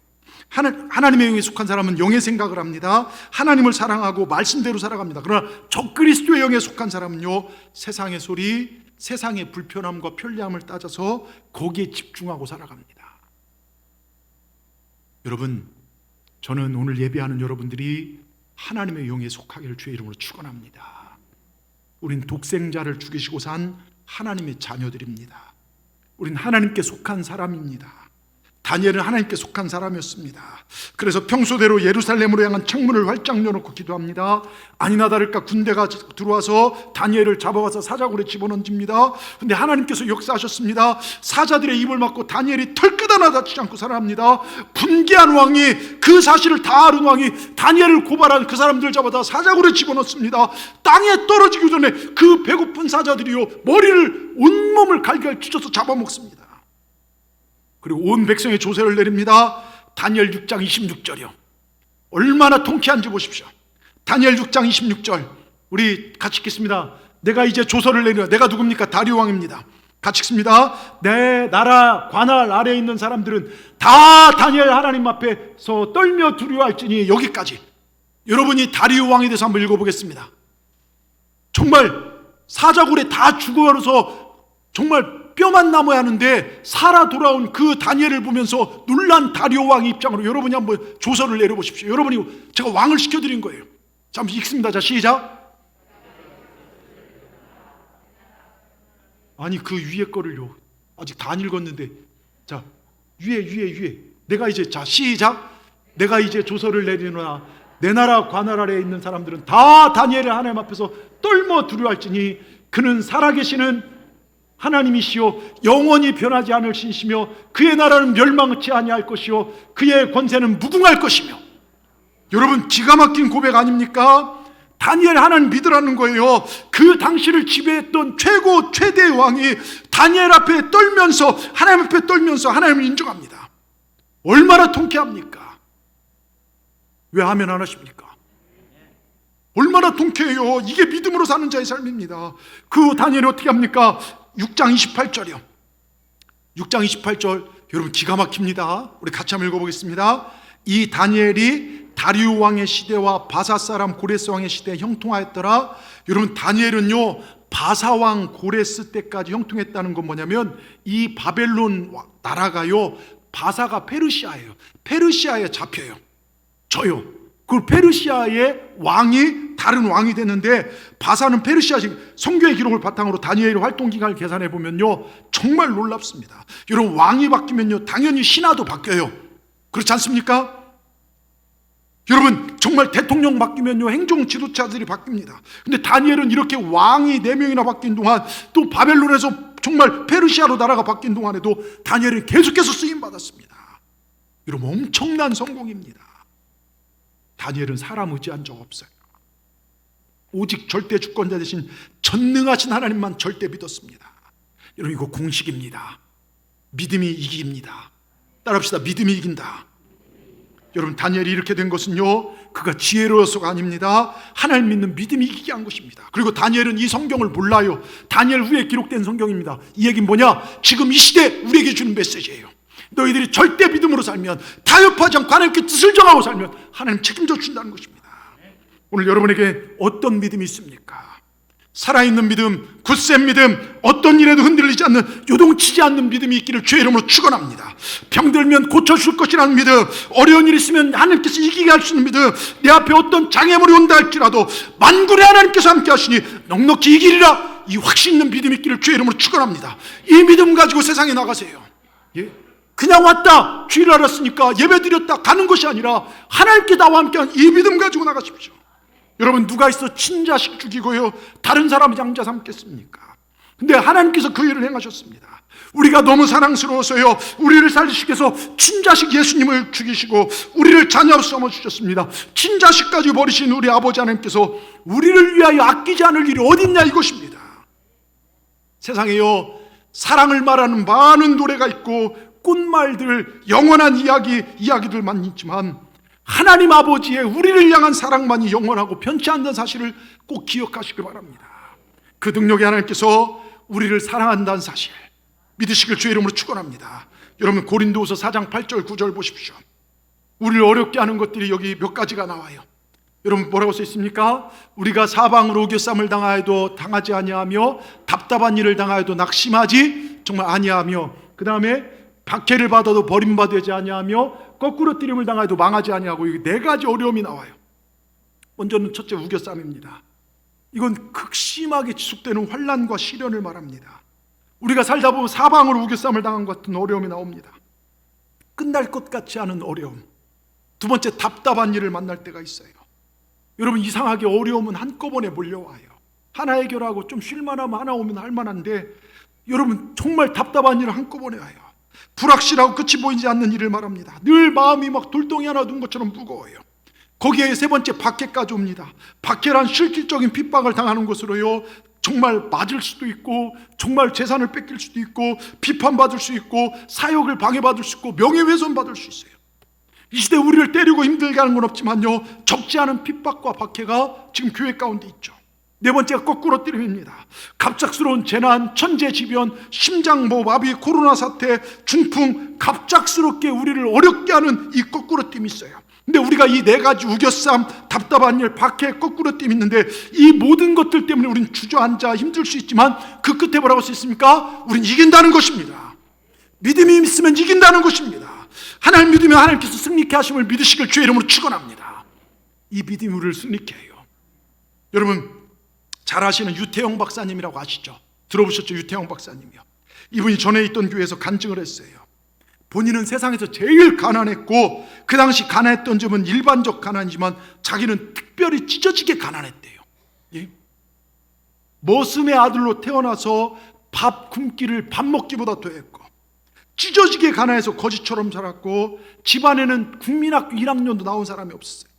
하나님의 영에 속한 사람은 영의 생각을 합니다. 하나님을 사랑하고 말씀대로 살아갑니다. 그러나 적그리스도의 영에 속한 사람은요 세상의 소리, 세상의 불편함과 편리함을 따져서 거기에 집중하고 살아갑니다. 여러분, 저는 오늘 예배하는 여러분들이 하나님의 영에 속하기를 주의 이름으로 축원합니다. 우린 독생자를 죽이시고 산 하나님의 자녀들입니다. 우린 하나님께 속한 사람입니다. 다니엘은 하나님께 속한 사람이었습니다. 그래서 평소대로 예루살렘으로 향한 창문을 활짝 열어놓고 기도합니다. 아니나 다를까 군대가 들어와서 다니엘을 잡아와서 사자굴에 집어넣습니다. 근데 하나님께서 역사하셨습니다. 사자들의 입을 막고 다니엘이 털끝 하나 다치지 않고 살아납니다. 분개한 왕이, 그 사실을 다 아는 왕이 다니엘을 고발한 그 사람들 잡아다 사자굴에 집어넣습니다. 땅에 떨어지기 전에 그 배고픈 사자들이요 머리를, 온몸을 갈갈 찢어서 잡아먹습니다. 그리고 온 백성의 조세를 내립니다. 다니엘 6장 26절이요 얼마나 통쾌한지 보십시오. 다니엘 6장 26절 우리 같이 읽겠습니다. 내가 이제 조서를 내리라. 내가 누굽니까? 다리오 왕입니다. 같이 읽습니다. 내 나라 관할 아래에 있는 사람들은 다 다니엘 하나님 앞에서 떨며 두려워할지니. 여기까지. 여러분이 다리오 왕에 대해서 한번 읽어보겠습니다. 정말 사자굴에 다 죽어서 정말 뼈만 남아야 하는데 살아 돌아온 그 다니엘을 보면서 놀란 다리오 왕의 입장으로 여러분이 한번 조서를 내려보십시오. 여러분이, 제가 왕을 시켜드린 거예요. 자, 한번 읽습니다. 자, 시작. 아니 그 위에 거를요 아직 다 안 읽었는데, 자 위에 내가 이제, 자 시작. 내가 이제 조서를 내리노라. 내 나라 관할 아래에 있는 사람들은 다 다니엘을 하나님 앞에서 떨며 두려워할지니 그는 살아계시는 하나님이시요 영원히 변하지 않을 신이시며 그의 나라는 멸망치 아니할 것이요 그의 권세는 무궁할 것이며. 여러분, 기가 막힌 고백 아닙니까? 다니엘 하나님 믿으라는 거예요. 그 당시를 지배했던 최대의 왕이 다니엘 앞에 떨면서, 하나님 앞에 떨면서 하나님을 인정합니다. 얼마나 통쾌합니까? 왜 아멘 안 하십니까? 얼마나 통쾌해요. 이게 믿음으로 사는 자의 삶입니다. 그 다니엘이 어떻게 합니까? 6장 28절이요 6장 28절 여러분 기가 막힙니다. 우리 같이 한번 읽어보겠습니다. 이 다니엘이 다리오 왕의 시대와 바사 사람 고레스 왕의 시대에 형통하였더라. 여러분, 다니엘은요 바사왕 고레스 때까지 형통했다는 건 뭐냐면 이 바벨론 나라가요 바사가 페르시아예요. 페르시아에 잡혀요. 저요. 그 페르시아의 왕이 다른 왕이 됐는데, 바사는 페르시아, 성경의 기록을 바탕으로 다니엘의 활동 기간을 계산해 보면요 정말 놀랍습니다. 여러분, 왕이 바뀌면요 당연히 신하도 바뀌어요. 그렇지 않습니까? 여러분, 정말 대통령 바뀌면요 행정 지도자들이 바뀝니다. 근데 다니엘은 이렇게 왕이 4명이나 바뀐 동안, 또 바벨론에서 정말 페르시아로 나라가 바뀐 동안에도 다니엘은 계속해서 쓰임 받았습니다. 여러분, 엄청난 성공입니다. 다니엘은 사람 의지한 적 없어요. 오직 절대 주권자 되신 전능하신 하나님만 절대 믿었습니다. 여러분, 이거 공식입니다. 믿음이 이깁니다. 따라합시다. 믿음이 이긴다. 여러분, 다니엘이 이렇게 된 것은요, 그가 지혜로워서가 아닙니다. 하나님 믿는 믿음이 이기게 한 것입니다. 그리고 다니엘은 이 성경을 몰라요. 다니엘 후에 기록된 성경입니다. 이 얘기는 뭐냐? 지금 이 시대 우리에게 주는 메시지예요. 너희들이 절대 믿음으로 살면, 타협하지 않고 하나님께 뜻을 정하고 살면 하나님 책임져 준다는 것입니다. 오늘 여러분에게 어떤 믿음이 있습니까? 살아있는 믿음, 굳센 믿음, 어떤 일에도 흔들리지 않는, 요동치지 않는 믿음이 있기를 주의 이름으로 축원합니다. 병들면 고쳐줄 것이라는 믿음, 어려운 일 있으면 하나님께서 이기게 할 수 있는 믿음, 내 앞에 어떤 장애물이 온다 할지라도 만군의 하나님께서 함께 하시니 넉넉히 이기리라, 이 확신 있는 믿음이 있기를 주의 이름으로 축원합니다. 이 믿음 가지고 세상에 나가세요. 예? 그냥 왔다, 주일 알았으니까 예배 드렸다 가는 것이 아니라 하나님께 나와 함께한 이 믿음 가지고 나가십시오. 여러분, 누가 있어 친자식 죽이고요 다른 사람 양자 삼겠습니까? 근데 하나님께서 그 일을 행하셨습니다. 우리가 너무 사랑스러워서요 우리를 살리시기 위해서 친자식 예수님을 죽이시고 우리를 자녀로 삼아주셨습니다. 친자식까지 버리신 우리 아버지 하나님께서 우리를 위하여 아끼지 않을 일이 어딨냐, 이것입니다. 세상에요 사랑을 말하는 많은 노래가 있고 꽃말들, 영원한 이야기들만 있지만 하나님 아버지의 우리를 향한 사랑만이 영원하고 변치 않는 사실을 꼭 기억하시길 바랍니다. 그 능력의 하나님께서 우리를 사랑한다는 사실 믿으시길 주의 이름으로 축원합니다. 여러분, 고린도후서 4장 8절 9절 보십시오. 우리를 어렵게 하는 것들이 여기 몇 가지가 나와요. 여러분, 뭐라고 써 있습니까? 우리가 사방으로 우겨쌈을 당하여도 당하지 아니하며 답답한 일을 당하여도 낙심하지 정말 아니하며, 그 다음에 박해를 받아도 버림받지 아니하며 거꾸로 뜨림을 당하여도 망하지 아니하고, 이 네 가지 어려움이 나와요. 먼저는 첫째, 우겨쌈입니다. 이건 극심하게 지속되는 환난과 시련을 말합니다. 우리가 살다 보면 사방으로 우겨쌈을 당한 것 같은 어려움이 나옵니다. 끝날 것 같지 않은 어려움. 두 번째, 답답한 일을 만날 때가 있어요. 여러분, 이상하게 어려움은 한꺼번에 몰려와요. 하나 해결하고 좀 쉴만하면 하나 오면 할만한데, 여러분 정말 답답한 일을 한꺼번에 와요. 불확실하고 끝이 보이지 않는 일을 말합니다. 늘 마음이 막 돌덩이 하나 둔 것처럼 무거워요. 거기에 세 번째, 박해까지 옵니다. 박해란 실질적인 핍박을 당하는 것으로요 정말 맞을 수도 있고, 정말 재산을 뺏길 수도 있고, 비판받을 수 있고, 사역을 방해받을 수 있고, 명예훼손 받을 수 있어요. 이 시대 우리를 때리고 힘들게 하는 건 없지만요 적지 않은 핍박과 박해가 지금 교회 가운데 있죠. 네 번째가 거꾸로 뜨림입니다. 갑작스러운 재난, 천재지변, 심장모, 마비, 코로나 사태, 중풍, 갑작스럽게 우리를 어렵게 하는 이 거꾸로 뜸이 있어요. 근데 우리가 이 네 가지 우겨쌈, 답답한 일, 박해, 거꾸로 뜸이 있는데, 이 모든 것들 때문에 우리는 주저앉아 힘들 수 있지만 그 끝에 뭐라고 할 수 있습니까? 우리는 이긴다는 것입니다. 믿음이 있으면 이긴다는 것입니다. 하나님 믿으면 하나님께서 승리케 하심을 믿으시길 주의 이름으로 축원합니다. 이 믿음이 우리를 승리케 해요. 여러분, 잘 아시는 유태영 박사님이라고 아시죠? 들어보셨죠? 유태영 박사님이요. 이분이 전에 있던 교회에서 간증을 했어요. 본인은 세상에서 제일 가난했고, 그 당시 가난했던 점은 일반적 가난이지만 자기는 특별히 찢어지게 가난했대요. 예? 머슴의 아들로 태어나서 밥 굶기를 밥 먹기보다 더했고, 찢어지게 가난해서 거지처럼 자랐고, 집안에는 국민학교 1학년도 나온 사람이 없었어요.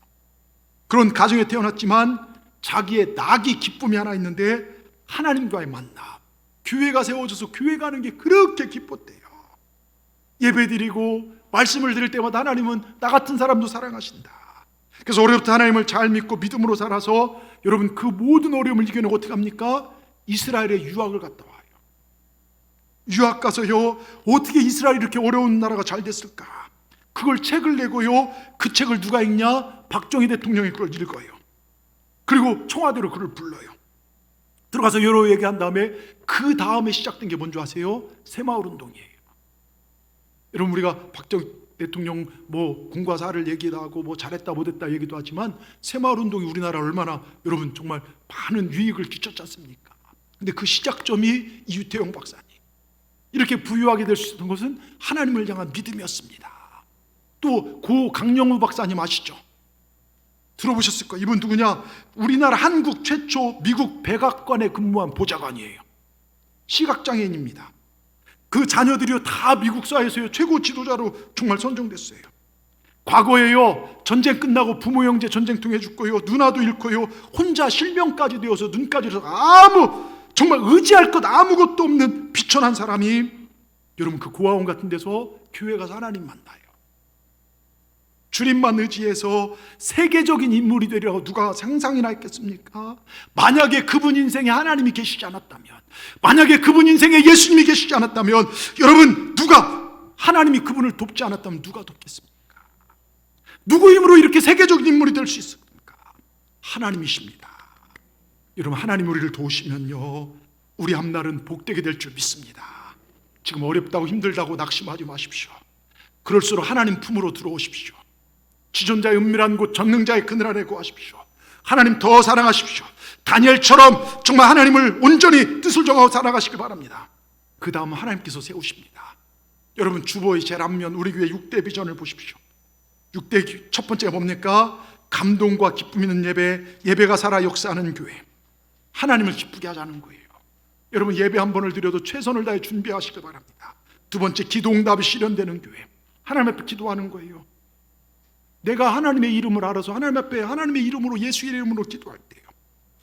그런 가정에 태어났지만 자기의 낙이 기쁨이 하나 있는데, 하나님과의 만남, 교회가 세워져서 교회 가는 게 그렇게 기뻤대요. 예배드리고 말씀을 드릴 때마다 하나님은 나 같은 사람도 사랑하신다. 그래서 어려울 때 하나님을 잘 믿고 믿음으로 살아서, 여러분 그 모든 어려움을 이겨내고 어떻게 합니까? 이스라엘에 유학을 갔다 와요. 유학 가서요 어떻게 이스라엘이 이렇게 어려운 나라가 잘 됐을까, 그걸 책을 내고요, 그 책을 누가 읽냐? 박정희 대통령이 그걸 읽어요. 그리고 청와대로 그를 불러요. 들어가서 여러 얘기한 다음에 그 다음에 시작된 게 뭔지 아세요? 새마을운동이에요. 여러분, 우리가 박정희 대통령 뭐 공과 사를 얘기도 하고 뭐 잘했다 못했다 얘기도 하지만, 새마을운동이 우리나라 얼마나 여러분 정말 많은 유익을 끼쳤지 않습니까? 근데 그 시작점이 유태영 박사님, 이렇게 부유하게 될 수 있는 것은 하나님을 향한 믿음이었습니다. 또 고 강영우 박사님 아시죠? 들어보셨을 거예요. 이분 누구냐? 우리나라 한국 최초 미국 백악관에 근무한 보좌관이에요. 시각장애인입니다. 그 자녀들이요 다 미국 사회에서요 최고 지도자로 정말 선정됐어요. 과거에요 전쟁 끝나고 부모 형제 전쟁통에 죽고요, 누나도 잃고요, 혼자 실명까지 되어서 눈까지 잃어서 정말 의지할 것 아무것도 없는 비천한 사람이, 여러분 그 고아원 같은 데서 교회 가서 하나님 만나요. 주님만 의지해서 세계적인 인물이 되리라고 누가 상상이나 했겠습니까? 만약에 그분 인생에 하나님이 계시지 않았다면, 만약에 그분 인생에 예수님이 계시지 않았다면, 여러분, 누가, 하나님이 그분을 돕지 않았다면 누가 돕겠습니까? 누구 힘으로 이렇게 세계적인 인물이 될 수 있습니까? 하나님이십니다. 여러분, 하나님 우리를 도우시면요, 우리 앞날은 복되게 될 줄 믿습니다. 지금 어렵다고 힘들다고 낙심하지 마십시오. 그럴수록 하나님 품으로 들어오십시오. 지존자의 은밀한 곳, 전능자의 그늘 아래 구하십시오. 하나님 더 사랑하십시오. 다니엘처럼 정말 하나님을 온전히 뜻을 정하고 살아가시길 바랍니다. 그 다음 하나님께서 세우십니다. 여러분, 주보의 제일 앞면 우리 교회 6대 비전을 보십시오. 6대 첫 번째가 뭡니까? 감동과 기쁨 있는 예배, 예배가 살아 역사하는 교회, 하나님을 기쁘게 하자는 거예요. 여러분, 예배 한 번을 드려도 최선을 다해 준비하시길 바랍니다. 두 번째, 기도 응답이 실현되는 교회, 하나님 앞에 기도하는 거예요. 내가 하나님의 이름을 알아서 하나님 앞에 하나님의 이름으로, 예수의 이름으로 기도할 때요,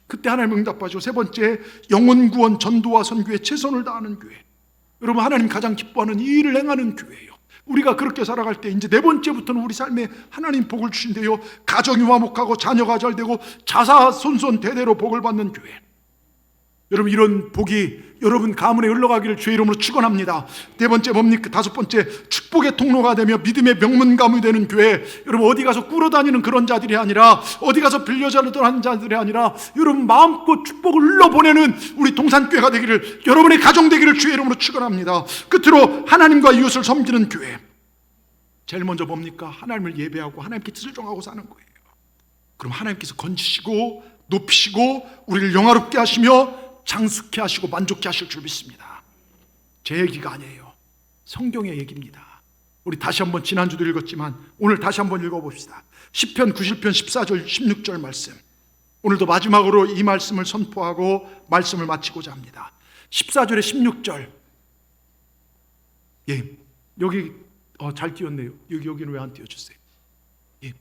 그때 하나님 응답하죠. 세 번째, 영혼 구원, 전도와 선교에 최선을 다하는 교회. 여러분, 하나님 가장 기뻐하는 이 일을 행하는 교회예요. 우리가 그렇게 살아갈 때 이제 네 번째부터는 우리 삶에 하나님 복을 주신대요. 가정이 화목하고 자녀가 잘 되고 자사손손 대대로 복을 받는 교회. 여러분, 이런 복이 여러분 가문에 흘러가기를 주의 이름으로 축원합니다. 네 번째 뭡니까? 다섯 번째, 축복의 통로가 되며 믿음의 명문 가문이 되는 교회. 여러분, 어디 가서 꿇어다니는 그런 자들이 아니라, 어디 가서 빌려자르던 자들이 아니라, 여러분 마음껏 축복을 흘러보내는 우리 동산교회가 되기를, 여러분의 가정 되기를 주의 이름으로 축원합니다. 끝으로 하나님과 이웃을 섬기는 교회. 제일 먼저 뭡니까? 하나님을 예배하고 하나님께 뜻을 정하고 사는 거예요. 그럼 하나님께서 건지시고 높이시고 우리를 영화롭게 하시며 장수케 하시고 만족케 하실 줄 믿습니다. 제 얘기가 아니에요. 성경의 얘기입니다. 우리 다시 한번, 지난주도 읽었지만 오늘 다시 한번 읽어봅시다. 시편 90편 14절 16절 말씀. 오늘도 마지막으로 이 말씀을 선포하고 말씀을 마치고자 합니다. 14절에 16절. 예, 여기 잘 띄웠네요. 여기는 왜 안 띄워주세요? 예,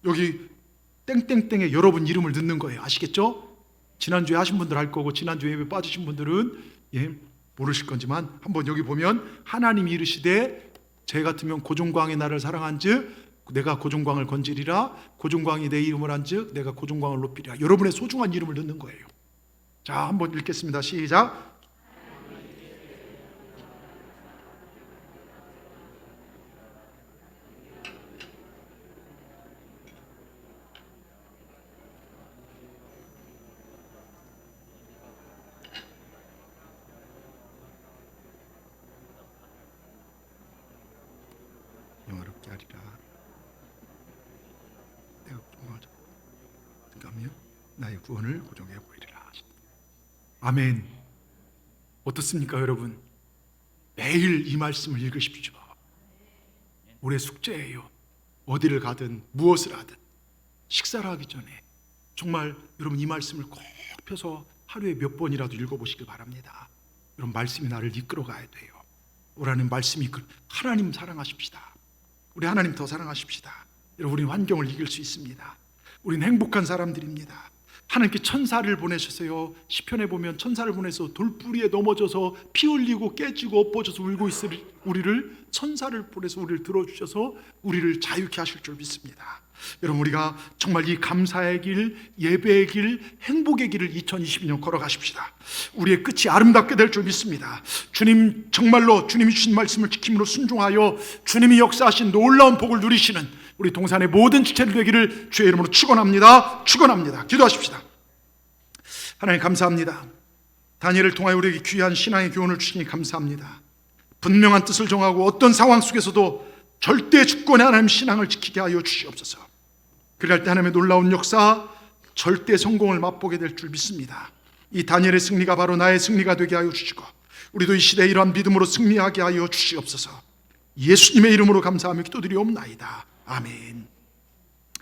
여기 땡땡땡에 여러분 이름을 넣는 거예요. 아시겠죠? 지난주에 하신 분들 알 거고, 지난주에 예배 빠지신 분들은 모르실 건지만, 한번 여기 보면 하나님이 이르시되 제 같으면 고종광의 나를 사랑한즉 내가 고종광을 건지리라, 고종광이 내 이름을 한즉 내가 고종광을 높이리라. 여러분의 소중한 이름을 넣는 거예요. 자, 한번 읽겠습니다. 시작. 영화롭게 하리라. 내가 구원하자. 그러면 나의 구원을 고정해 보이리라. 아멘. 어떻습니까, 여러분? 매일 이 말씀을 읽으십시오. 우리의 숙제예요. 어디를 가든 무엇을 하든 식사를 하기 전에 정말 여러분 이 말씀을 꼭 펴서 하루에 몇 번이라도 읽어보시길 바랍니다. 여러분, 말씀이 나를 이끌어가야 돼요. 오라는 말씀이 하나님 사랑하십시다. 우리 하나님 더 사랑하십시다. 여러분, 우리는 환경을 이길 수 있습니다. 우리는 행복한 사람들입니다. 하나님께 천사를 보내셨어요. 시편에 보면 천사를 보내서 돌뿌리에 넘어져서 피 흘리고 깨지고 엎어져서 울고 있을 우리를, 천사를 보내서 우리를 들어주셔서 우리를 자유케 하실 줄 믿습니다. 여러분, 우리가 정말 이 감사의 길, 예배의 길, 행복의 길을 2022년 걸어가십시다. 우리의 끝이 아름답게 될 줄 믿습니다. 주님, 정말로 주님이 주신 말씀을 지킴으로 순종하여 주님이 역사하신 놀라운 복을 누리시는 우리 동산의 모든 지체들 되기를 주의 이름으로 축원합니다. 축원합니다. 기도하십시다. 하나님, 감사합니다. 다니엘을 통하여 우리에게 귀한 신앙의 교훈을 주시니 감사합니다. 분명한 뜻을 정하고 어떤 상황 속에서도 절대 주권의 하나님 신앙을 지키게 하여 주시옵소서. 그럴 때 하나님의 놀라운 역사, 절대 성공을 맛보게 될 줄 믿습니다. 이 다니엘의 승리가 바로 나의 승리가 되게 하여 주시고, 우리도 이 시대에 이러한 믿음으로 승리하게 하여 주시옵소서. 예수님의 이름으로 감사하며 기도드리옵나이다. 아멘.